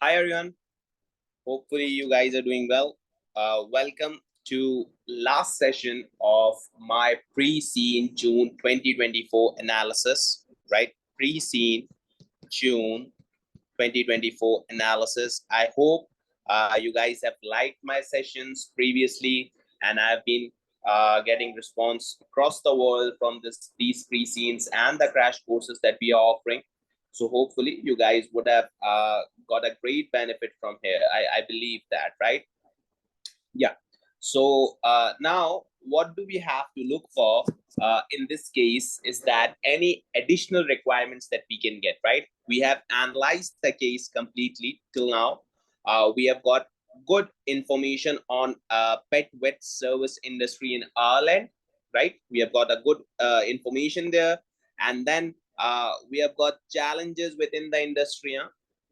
Hi everyone. Hopefully you guys are doing well. Welcome to last session of my pre-seen June 2024 analysis, right? Pre-seen June 2024 analysis. I hope you guys have liked my sessions previously, and I've been getting response across the world from these pre-scenes and the crash courses that we are offering. So hopefully you guys would have got a great benefit from here. I believe that, right? Yeah. So now what do we have to look for in this case is that any additional requirements that we can get, right? We have analyzed the case completely till now. We have got good information on pet vet service industry in Ireland, right? We have got a good information there. And then we have got challenges within the industry.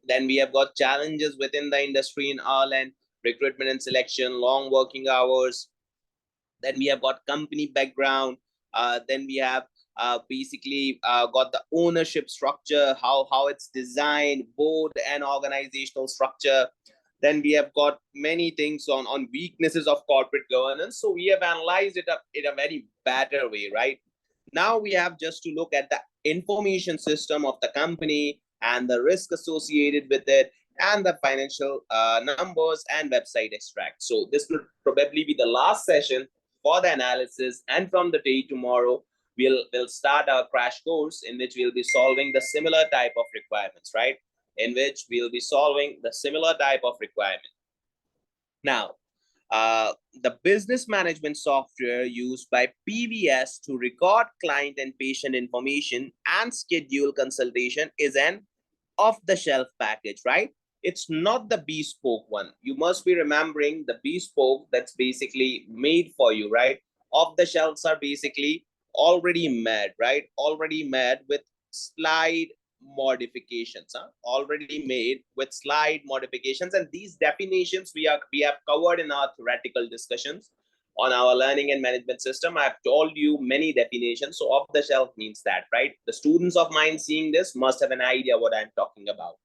Then we have got challenges within the industry in Ireland, recruitment and selection, long working hours. Then we have got company background. Then we have basically got the ownership structure, how it's designed, board and organizational structure. Then we have got many things on weaknesses of corporate governance. So we have analyzed it up in a very better way, right? Now we have just to look at the information system of the company and the risk associated with it and the financial numbers and website extract. So this will probably be the last session for the analysis, and from the day tomorrow we'll start our crash course in which we'll be solving the similar type of requirements, right? In which we'll be solving the similar type of requirement. Now, the business management software used by PBS to record client and patient information and schedule consultation is an off-the-shelf package, right? It's not the bespoke one. You must be remembering the bespoke that's basically made for you, right? Off-the-shelves are basically already made, right? Already made with slide modifications, already made with slide modifications. And these definitions we have covered in our theoretical discussions on our learning and management system. I've told you many definitions. So off the shelf means that, right? The students of mine seeing this must have an idea what I'm talking about,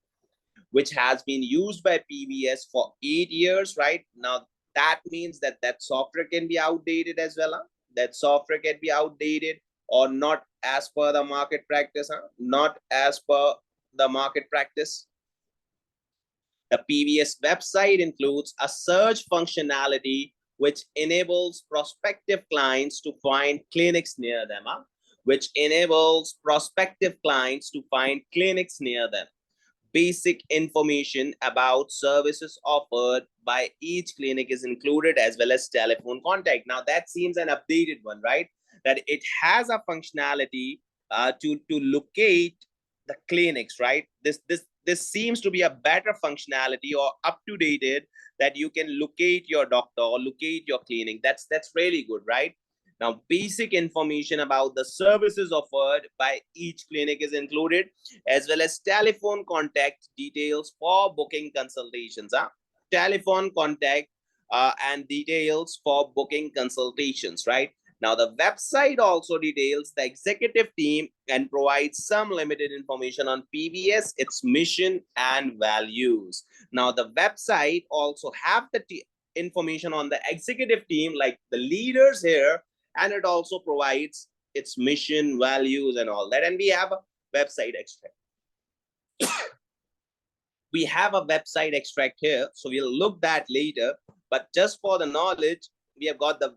which has been used by PBS for 8 years, right? Now that means that that software can be outdated as well. That software can be outdated or not as per the market practice, not as per the market practice. The PBS website includes a search functionality which enables prospective clients to find clinics near them, which enables prospective clients to find clinics near them. Basic information about services offered by each clinic is included, as well as telephone contact. Now that seems an updated one, right? That it has a functionality to locate the clinics, right? This seems to be a better functionality or up to dated, that you can locate your doctor or locate your clinic. That's really good, right? Now, basic information about the services offered by each clinic is included, as well as telephone contact details for booking consultations. Telephone contact and details for booking consultations, right? Now, the website also details the executive team and provides some limited information on PBS, its mission and values. Now, the website also have the information on the executive team, like the leaders here, and it also provides its mission, values, and all that. And we have a website extract. We have a website extract here, so we'll look that later. But just for the knowledge, we have got the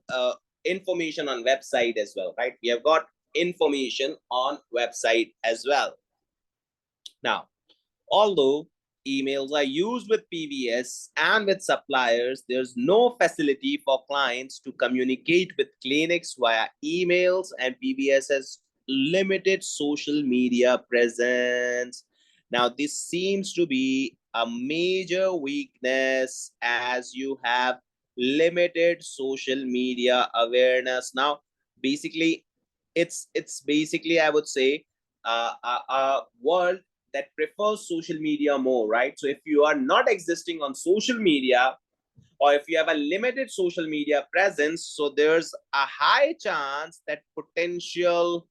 information on website as well, right? We have got information on website as well. Now, although emails are used with PBS and with suppliers, there's no facility for clients to communicate with clinics via emails, and PBS has limited social media presence. Now, this seems to be a major weakness, as you have limited social media awareness. Now, basically, it's basically, I would say, a world that prefers social media more, right? So if you are not existing on social media, or if you have a limited social media presence, so there's a high chance that potential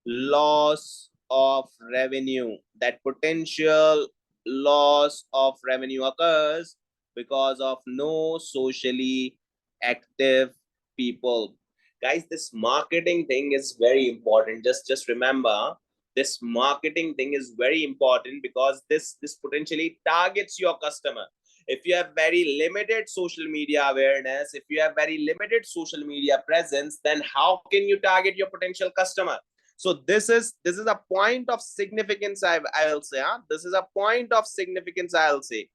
loss of revenue, that potential loss of revenue occurs because of no socially active people. Guys, this marketing thing is very important. Just remember, this marketing thing is very important because this potentially targets your customer. If you have very limited social media awareness, if you have very limited social media presence, then how can you target your potential customer? So this is a point of significance. I'll say, this is a point of significance, I'll say.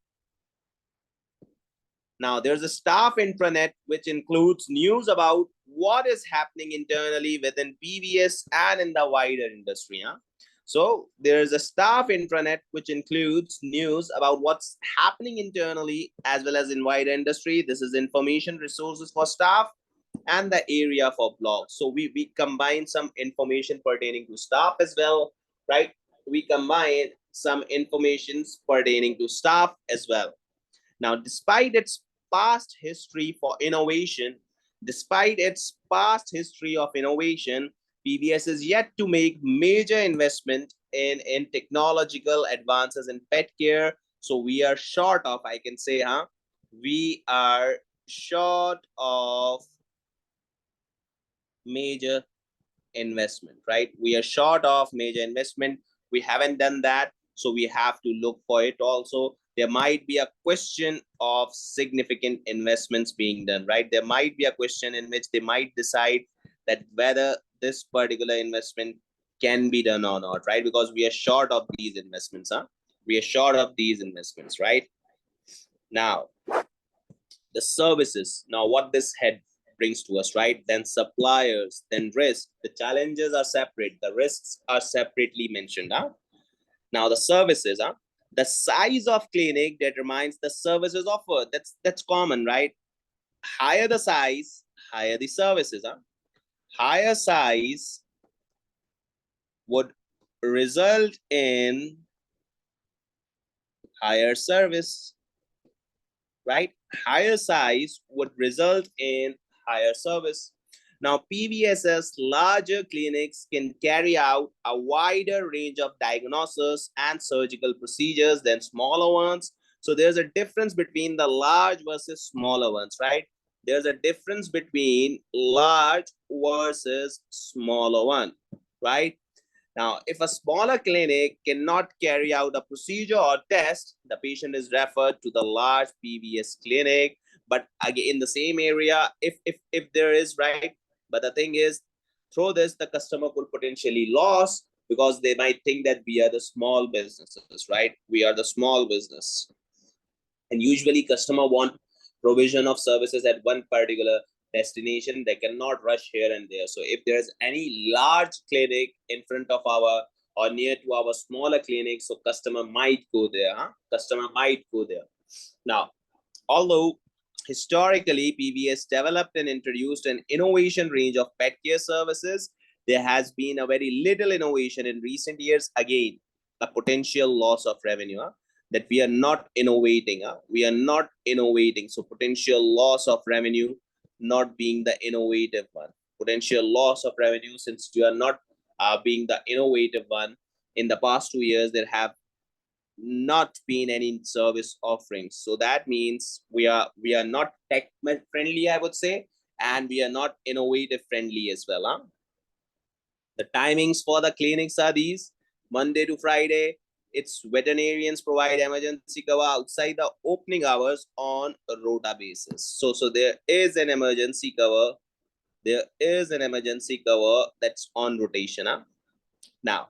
Now, there's a staff intranet which includes news about what is happening internally within PVS and in the wider industry. So there's a staff intranet which includes news about what's happening internally as well as in wider industry. This is information resources for staff and the area for blogs. So we combine some information pertaining to staff as well, right? We combine some informations pertaining to staff as well. Now, despite its past history for innovation, PBS is yet to make major investment in technological advances in pet care. So we are short of, I can say, we are short of major investment, right? We are short of major investment. We haven't done that. So we have to look for it also. There might be a question of significant investments being done, right? There might be a question in which they might decide that whether this particular investment can be done or not, right? Because we are short of these investments, We are short of these investments, right? Now, the services. Now, what this head brings to us, right? Then suppliers, then risk. The challenges are separate. The risks are separately mentioned. Now, the services. The size of clinic determines the services offered. That's common, right? Higher the size, higher the services. Higher size would result in higher service, right? Higher size would result in higher service. Now, PVS's larger clinics can carry out a wider range of diagnosis and surgical procedures than smaller ones. So there's a difference between the large versus smaller ones, right? There's a difference between large versus smaller one, right? Now, if a smaller clinic cannot carry out a procedure or test, the patient is referred to the large PVS clinic. But again, in the same area, if there is, right? But the thing is, through this, the customer could potentially lose because they might think that we are the small businesses, right? We are the small business. And usually customer want provision of services at one particular destination. They cannot rush here and there. So if there's any large clinic in front of our or near to our smaller clinic, so customer might go there. Customer might go there. Now, although historically PVS developed and introduced an innovation range of pet care services, there has been a very little innovation in recent years. Again, a potential loss of revenue. That we are not innovating. We are not innovating. So potential loss of revenue not being the innovative one. Potential loss of revenue since you are not being the innovative one. In the past 2 years, there have not been any service offerings. So that means we are not tech friendly, I would say, and we are not innovative friendly as well. The timings for the clinics are these: Monday to Friday. Its veterinarians provide emergency cover outside the opening hours on a rota basis. So there is an emergency cover. There is an emergency cover that's on rotation. Now,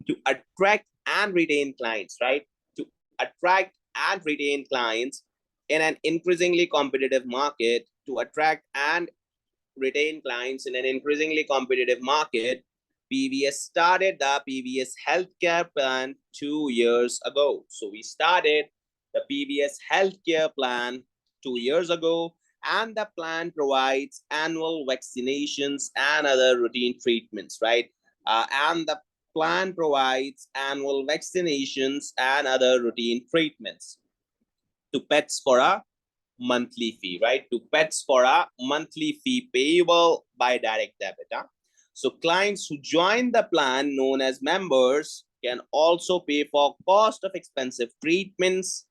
to attract and retain clients, right? To attract and retain clients in an increasingly competitive market, to attract and retain clients in an increasingly competitive market, PVS started the PVS healthcare plan 2 years ago. So we started the PVS healthcare plan 2 years ago, and the plan provides annual vaccinations and other routine treatments, right? And the plan provides annual vaccinations and other routine treatments to pets for a monthly fee, right? To pets for a monthly fee payable by direct debit. So clients who join the plan known as members can also pay for cost of expensive treatments,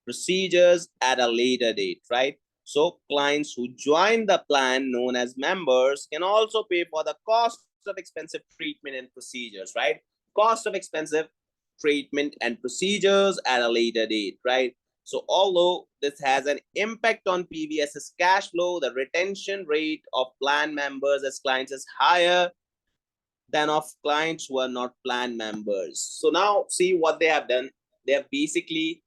procedures at a later date, right? So clients who join the plan known as members can also pay for the cost of expensive treatment and procedures, right? Cost of expensive treatment and procedures at a later date, right? So although this has an impact on PVS's cash flow, the retention rate of plan members as clients is higher than of clients who are not plan members. So now see what they have done. They have basically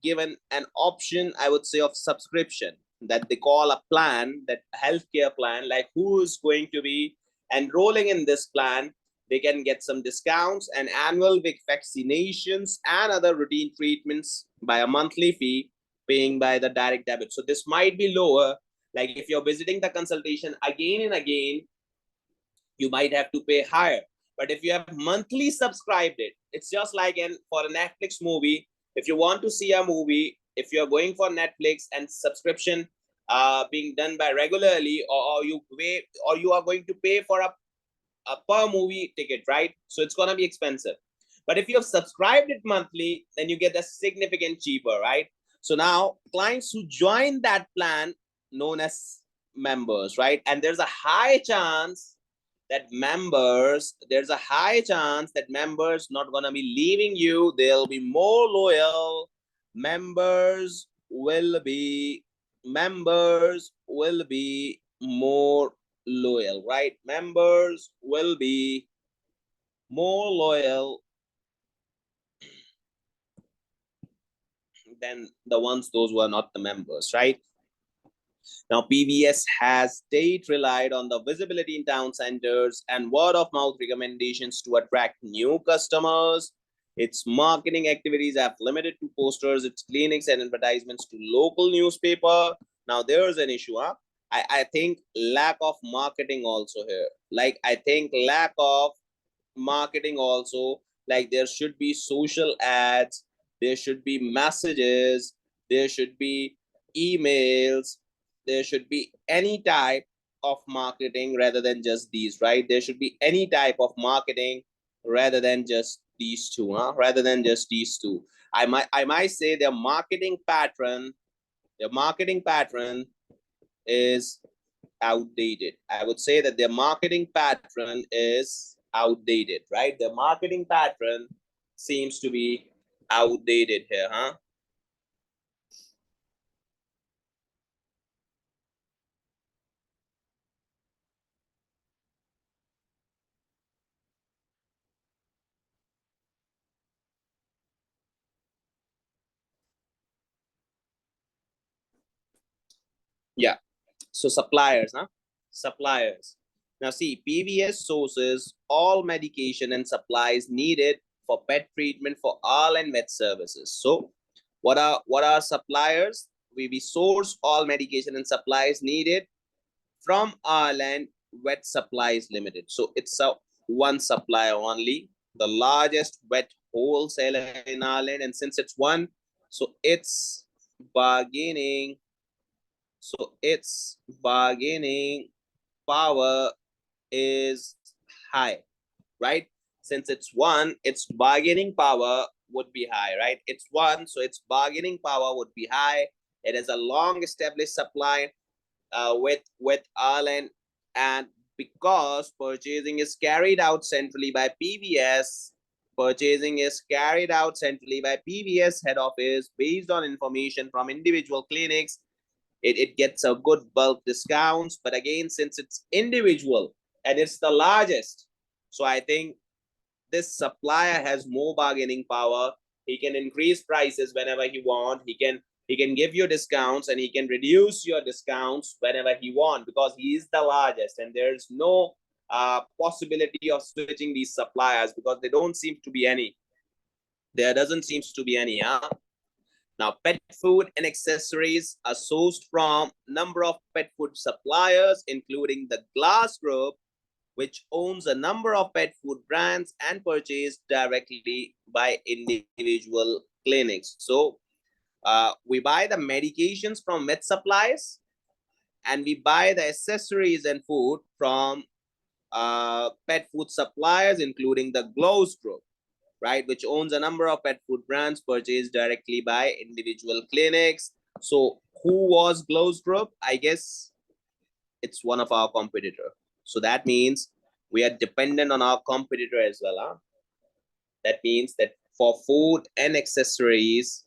given an option, I would say, of subscription that they call a plan, that healthcare plan, like who is going to be enrolling in this plan. They can get some discounts and annual vaccinations and other routine treatments by a monthly fee, paying by the direct debit. So this might be lower. Like if you're visiting the consultation again and again, you might have to pay higher. But if you have monthly subscribed it, it's just like for a Netflix movie. If you want to see a movie, if you're going for Netflix and subscription being done by regularly, or you are going to pay for a per movie ticket, right? So it's gonna be expensive. But if you have subscribed it monthly, then you get a significant cheaper, right? So now clients who join that plan known as members, right? And there's a high chance that members not gonna be leaving you. They'll be more loyal. Members will be more loyal, right? Members will be more loyal than the ones those who are not the members, right? Now, PVS has state relied on the visibility in town centers and word of mouth recommendations to attract new customers. Its marketing activities have limited to posters, its clinics and advertisements to local newspaper. Now, there's an issue, huh? I think lack of marketing also here. Like, I think lack of marketing also. Like, there should be social ads, there should be messages, there should be emails, there should be any type of marketing rather than just these, right? There should be any type of marketing rather than just these two, huh? Rather than just these two. I might say their marketing pattern is outdated. I would say that their marketing pattern is outdated, right? The marketing pattern seems to be outdated here, huh? Yeah. So suppliers, huh? Suppliers. Now see, PVS sources all medication and supplies needed for pet treatment for all and vet services. So what are suppliers? We source all medication and supplies needed from Ireland Vet Supplies Limited. So it's a one supplier only, the largest vet wholesaler in Ireland, and since it's one, so bargaining its bargaining power is high, right? Since it's one, its bargaining power would be high, right? It's one, so its bargaining power would be high. It is a long established supply with Ireland, and because purchasing is carried out centrally by PVS, head office based on information from individual clinics. It gets a good bulk discounts, but again, since it's individual and it's the largest, so I think this supplier has more bargaining power. He can increase prices whenever he want. He can give you discounts and he can reduce your discounts whenever he want, because he is the largest and there's no possibility of switching these suppliers because there doesn't seem to be any. Huh? Now, pet food and accessories are sourced from number of pet food suppliers, including the Glass Group, which owns a number of pet food brands and purchased directly by individual clinics. So we buy the medications from vet supplies, and we buy the accessories and food from pet food suppliers, including the Glows Group, right, which owns a number of pet food brands purchased directly by individual clinics. So who was Glows Group? I guess it's one of our competitor. So that means we are dependent on our competitor as well. Huh? That means that for food and accessories,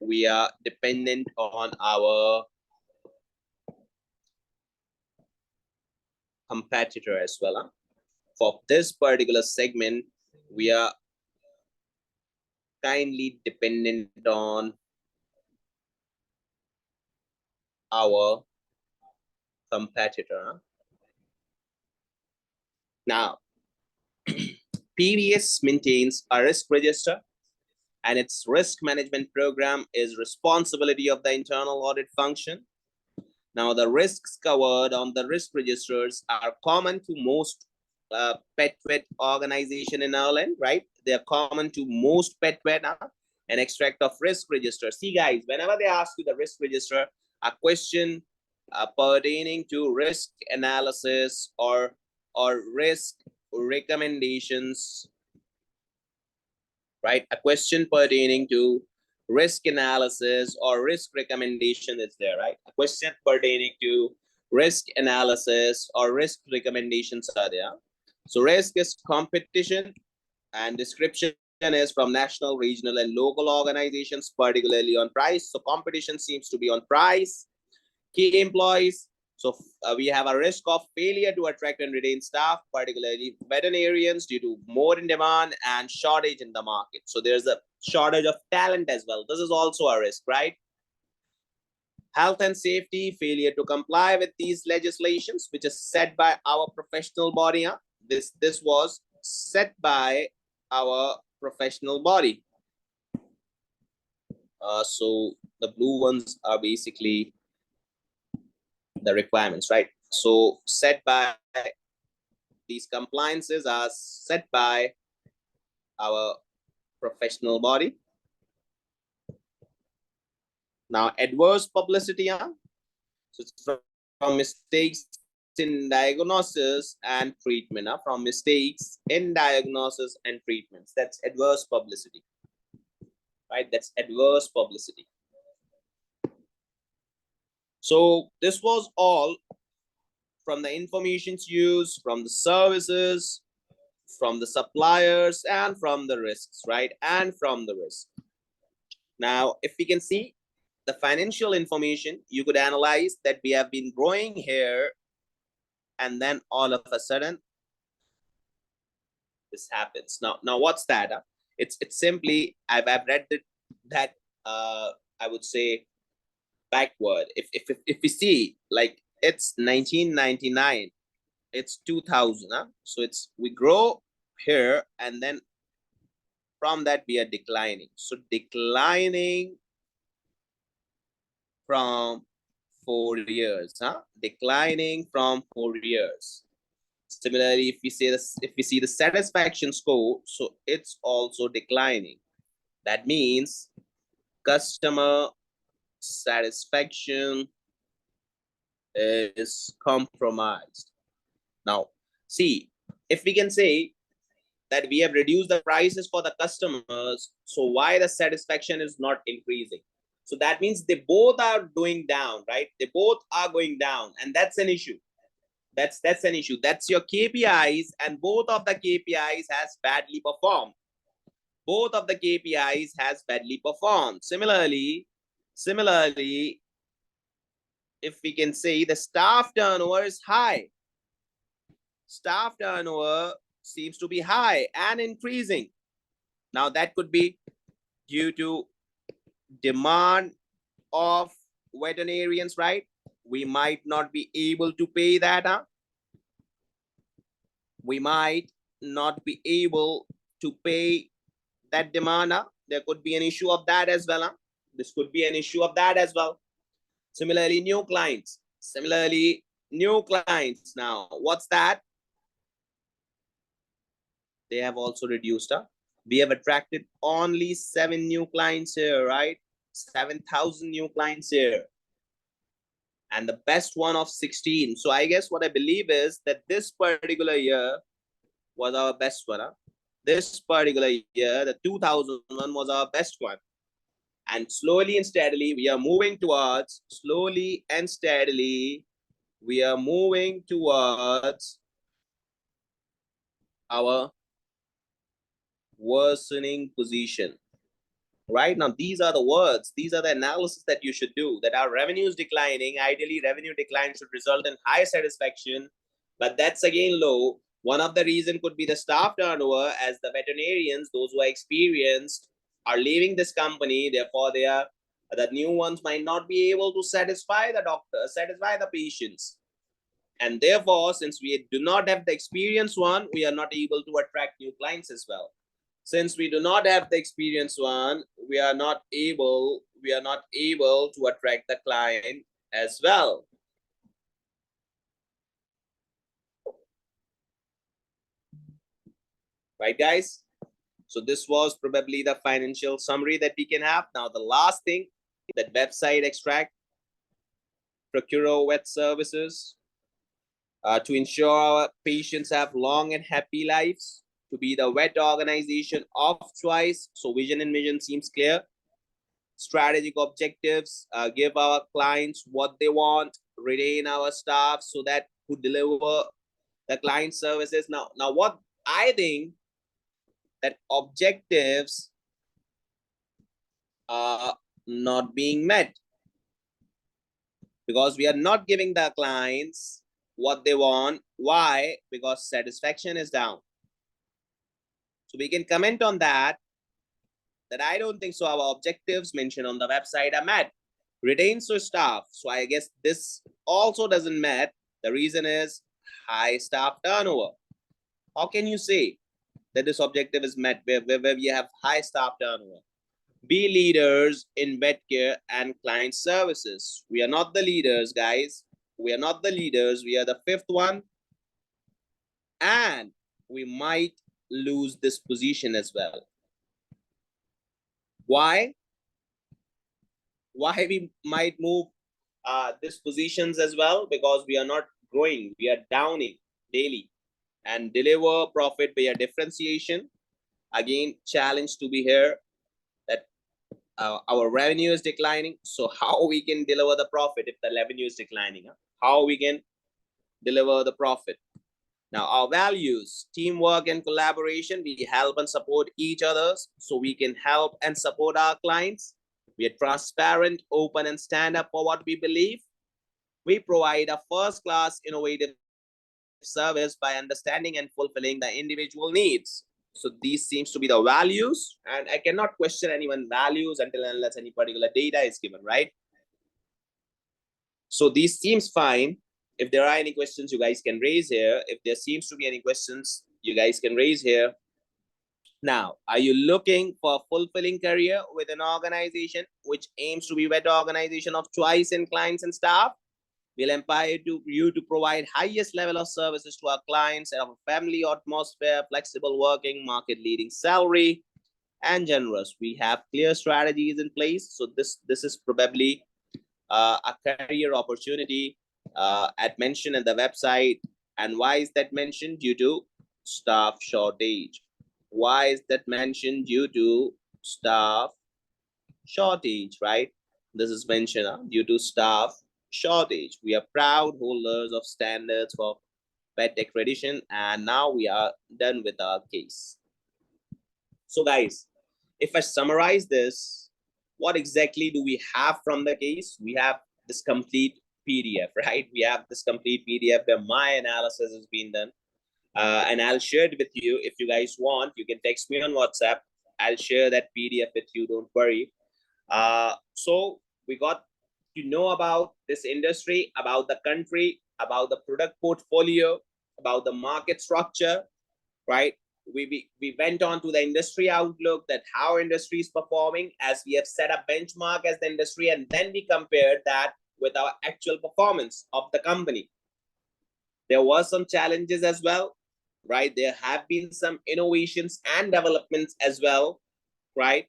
we are dependent on our competitor as well. Huh? For this particular segment, we are kindly dependent on our competitor. Huh? Now, PVS maintains a risk register, and its risk management program is responsibility of the internal audit function. Now, the risks covered on the risk registers are common to most pet vet organization in Ireland, right? They are common to most pet vet, an extract of risk register. See, guys, whenever they ask you the risk register, a question pertaining to risk analysis or risk recommendations, right? A question pertaining to risk analysis or risk recommendation is there, right? A question pertaining to risk analysis or risk recommendations are there. So risk is competition, and description is from national, regional, and local organizations, particularly on price. So competition seems to be on price. Key employees. So we have a risk of failure to attract and retain staff, particularly veterinarians, due to more in demand and shortage in the market. So there's a shortage of talent as well. This is also a risk, right? Health and safety, failure to comply with these legislations, which is set by our professional body. Huh? This was set by our professional body. So the blue ones are basically the requirements, right? So set by these compliances are set by our professional body. Now, adverse publicity, so it's from mistakes in diagnosis and treatment, from mistakes in diagnosis and treatments. That's adverse publicity, right? That's adverse publicity. So this was all from the informations used, from the services, from the suppliers, and from the risks, right? And from the risk. Now, if we can see the financial information, you could analyze that we have been growing here, and then all of a sudden, this happens. Now what's that? It's simply I've read that I would say backward. If we see, like, it's 1999, it's 2000, so it's we grow here, and then from that we are declining. So declining from 4 years, declining from 4 years. Similarly, if we see the satisfaction score, so it's also declining. That means customer satisfaction is compromised. Now, see, if we can say that we have reduced the prices for the customers, so why the satisfaction is not increasing? So that means they both are going down, right? They both are going down, and that's an issue. That's an issue. That's your KPIs, and both of the KPIs has badly performed. Both of the KPIs has badly performed. Similarly, if we can say the staff turnover is high, staff turnover seems to be high and increasing. Now that could be due to demand of veterinarians, right? We might not be able to pay that. We might not be able to pay that demand. There could be an issue of that as well. This could be an issue of that as well. Similarly, new clients. Now, what's that? They have also reduced. We have attracted only 7 new clients here, right? 7,000 new clients here. and the best one of 16. So I guess what I believe is that this particular year was our best one. This particular year, the 2001 was our best one. And slowly and steadily, we are moving towards, our worsening position. Right now, these are the words, these are the analysis that you should do, that our revenue is declining. Ideally, revenue decline should result in high satisfaction, but that's again low. One of the reason could be the staff turnover, as the veterinarians, those who are experienced, are leaving this company. Therefore, the new ones might not be able to satisfy the doctor, satisfy the patients. And therefore, since we do not have the experienced one, we are not able to attract new clients as well. Since we do not have the experienced one, we are not able to attract the client as well. Right, guys? So this was probably the financial summary that we can have. Now, the last thing, that website extract, procure vet services, to ensure our patients have long and happy lives, to be the vet organization of choice. So vision and mission seems clear. Strategic objectives, give our clients what they want, retain our staff so that who deliver the client services. Now what I think, that objectives are not being met because we are not giving the clients what they want. Why? Because satisfaction is down. So we can comment on that I don't think so our objectives mentioned on the website are met. Retains your staff. So I guess this also doesn't met. The reason is high staff turnover. How can you say that this objective is met where we have high staff turnover? Be leaders in vet care and client services. We are not the leaders, guys. We are not the leaders. We are the fifth one. And we might lose this position as well. Why? Why we might move these positions as well? Because we are not growing. We are downing daily. And deliver profit via differentiation. Again, challenge to be here, that our revenue is declining. So how we can deliver the profit if the revenue is declining? How we can deliver the profit? Now, our values, teamwork and collaboration. We help and support each other so we can help and support our clients. We are transparent, open, and stand up for what we believe. We provide a first-class innovative service by understanding and fulfilling the individual needs. So these seems to be the values, and I cannot question anyone's values until and unless any particular data is given, right? So these seems fine. If there are any questions, you guys can raise here. If there seems to be any questions, you guys can raise here. Now, are you looking for a fulfilling career with an organization which aims to be vet organization of choice in clients and staff? We'll empower you to provide highest level of services to our clients and our family atmosphere, flexible working, market leading salary, and generous. We have clear strategies in place. So this is probably a career opportunity at mentioned at the website. And why is that mentioned? Due to staff shortage. Why is that mentioned? Due to staff shortage, right? This is mentioned due to staff shortage. We are proud holders of standards for pet accreditation, and now we are done with our case. So guys, if I summarize this, what exactly do we have from the case? We have this complete PDF, right? We have this complete PDF where my analysis has been done, and I'll share it with you. If you guys want, you can text me on WhatsApp. I'll share that PDF with you, don't worry. So we got to know about this industry, about the country, about the product portfolio, about the market structure, right? We went on to the industry outlook, that how industry is performing, as we have set a benchmark as the industry, and then we compared that with our actual performance of the company. There were some challenges as well, right? There have been some innovations and developments as well, right?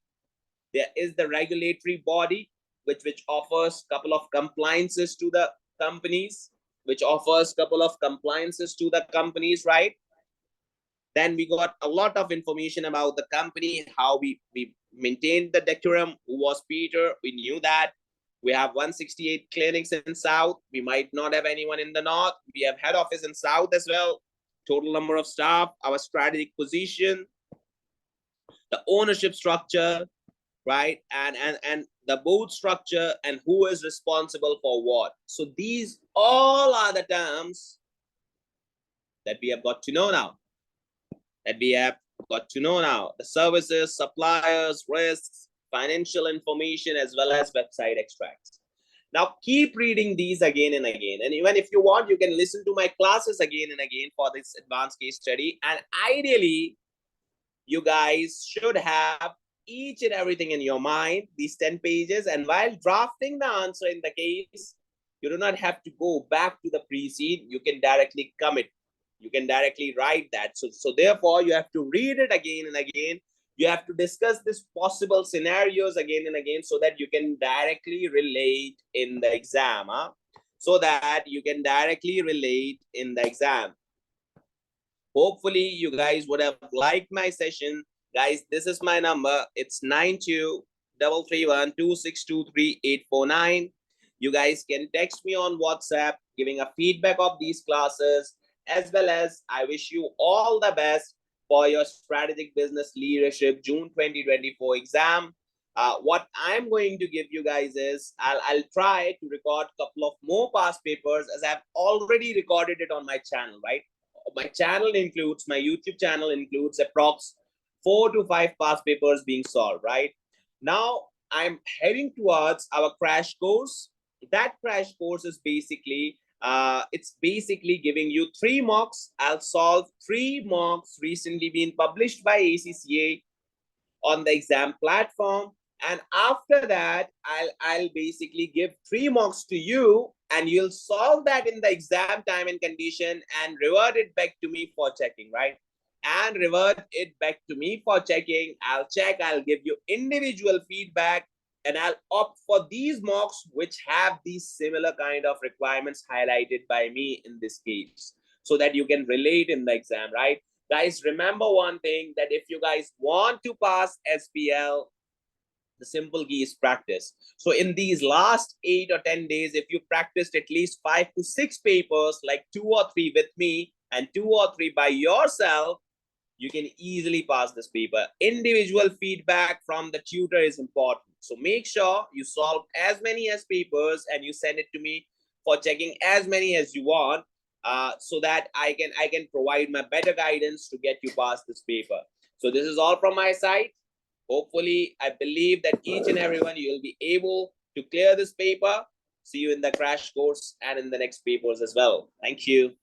There is the regulatory body which offers a couple of compliances to the companies, which offers couple of compliances to the companies, right? Then we got a lot of information about the company, how we maintained the decorum, who was Peter, we knew that. We have 168 clinics in South. We might not have anyone in the North. We have head office in South as well. Total number of staff, our strategic position, the ownership structure, right? And the board structure and who is responsible for what. So these all are the terms that we have got to know now. The services, suppliers, risks, financial information, as well as website extracts. Now keep reading these again and again. And even if you want, you can listen to my classes again and again for this advanced case study. And ideally, you guys should have each and everything in your mind, these 10 pages. And while drafting the answer in the case, you do not have to go back to the pre-seen. You can directly commit. You can directly write that. So therefore, you have to read it again and again. You have to discuss this possible scenarios again and again so that you can directly relate in the exam. So that you can directly relate in the exam. Hopefully, you guys would have liked my session. Guys, this is my number. It's 923312623849. You guys can text me on WhatsApp, giving a feedback of these classes, as well as I wish you all the best for your strategic business leadership June 2024 exam. What I'm going to give you guys is I'll try to record a couple of more past papers, as I've already recorded it on my channel, right? My YouTube channel includes approx 4 to 5 past papers being solved, right? Now I'm heading towards our crash course. That crash course is basically, it's basically giving you 3 mocks. I'll solve 3 mocks recently been published by ACCA on the exam platform. And after that, I'll basically give 3 mocks to you, and you'll solve that in the exam time and condition and revert it back to me for checking, right? And revert it back to me for checking. I'll check, I'll give you individual feedback, and I'll opt for these mocks which have these similar kind of requirements highlighted by me in this case, so that you can relate in the exam, right? Guys, remember one thing, that if you guys want to pass SBL, the simple key is practice. So in these last 8 or 10 days, if you practiced at least 5 to 6 papers, like 2 or 3 with me and 2 or 3 by yourself, you can easily pass this paper. Individual feedback from the tutor is important. So make sure you solve as many as papers and you send it to me for checking as many as you want, so that I can provide my better guidance to get you past this paper. So this is all from my side. Hopefully, I believe that each and everyone, you will be able to clear this paper. See you in the crash course and in the next papers as well. Thank you.